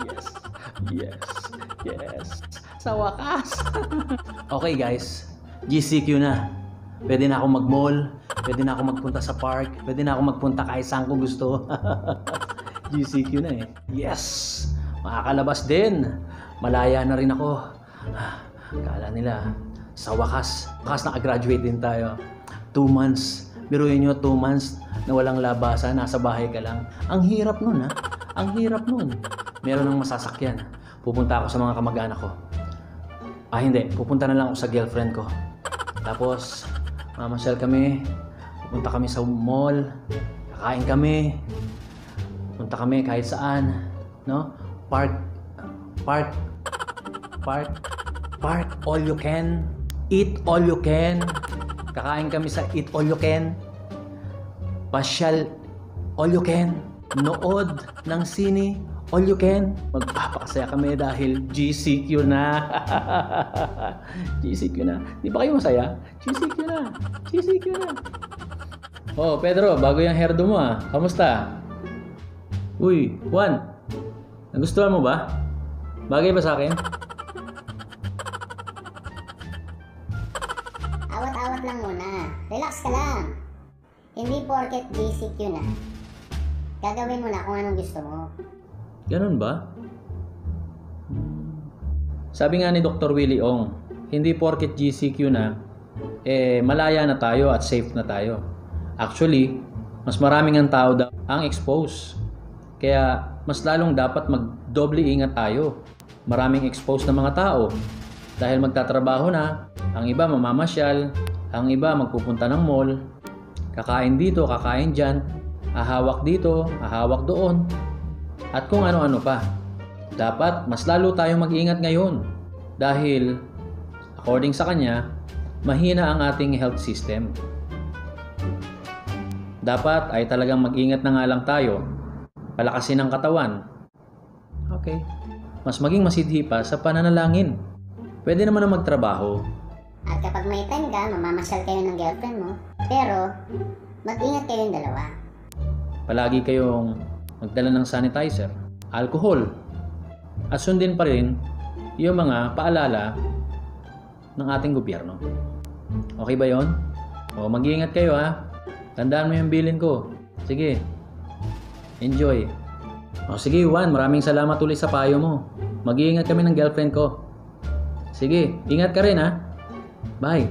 Yes, yes, yes. Sa wakas. Okay guys, GCQ na. Pwede na ako mag-mall, pwede na ako magpunta sa park, pwede na ako magpunta kahit saan ko gusto. GCQ na eh. Yes! Makakalabas din. Malaya na rin ako. Kala nila, sa wakas nakagraduate din tayo. 2 months. Biruin nyo, 2 months na walang labasan, nasa bahay ka lang. Ang hirap nun ha. Ang hirap nun. Meron ng masasakyan. Pupunta ako sa mga kamag-anak ko. Hindi. Pupunta na lang ako sa girlfriend ko. Tapos, mamasyal kami. Pupunta kami sa mall. Kakain kami. Punta kami kahit saan. No? Park. All you can. Eat all you can. Kakain kami sa eat all you can. Pasyal all you can. Nood ng sine all you can. Magpapakasaya kami dahil GCQ na. GCQ na. Di ba kayo masaya? GCQ na. GCQ na. Oh, Pedro, bago yung hairdo mo ah. Kamusta? Uy, Juan. Nagustuhan mo ba? Bagay ba sa akin? Awat-awat lang muna. Relax ka lang. Hindi porket GCQ na. Gagawin mo na kung anong gusto mo. Ganun ba? Sabi nga ni Dr. Willie Ong, hindi porket GCQ na, malaya na tayo at safe na tayo. Actually, mas maraming ang tao daw ang expose. Kaya mas lalong dapat magdoble ingat tayo. Maraming exposed na mga tao. Dahil magtatrabaho na, ang iba mamamasyal, ang iba magpupunta ng mall, kakain dito, kakain dyan, ahawak dito, ahawak doon, at kung ano-ano pa. Dapat mas lalo tayong mag-ingat ngayon dahil according sa kanya, mahina ang ating health system. Dapat ay talagang mag-ingat na nga lang tayo, palakasin ang katawan. Okay. Mas maging masidhi pa sa pananalangin. Pwede naman na magtrabaho. At kapag may time ka, mamamasyal kayo ng girlfriend mo. Pero, mag-ingat kayong dalawa. Palagi kayong magdala ng sanitizer, alcohol, at sundin pa rin yung mga paalala ng ating gobyerno. Okay ba yon? O, mag-iingat kayo ha. Tandaan mo yung bilin ko. Sige. Enjoy. O sige Juan, maraming salamat ulit sa payo mo. Mag-iingat kami ng girlfriend ko. Sige, ingat ka rin ha. Bye.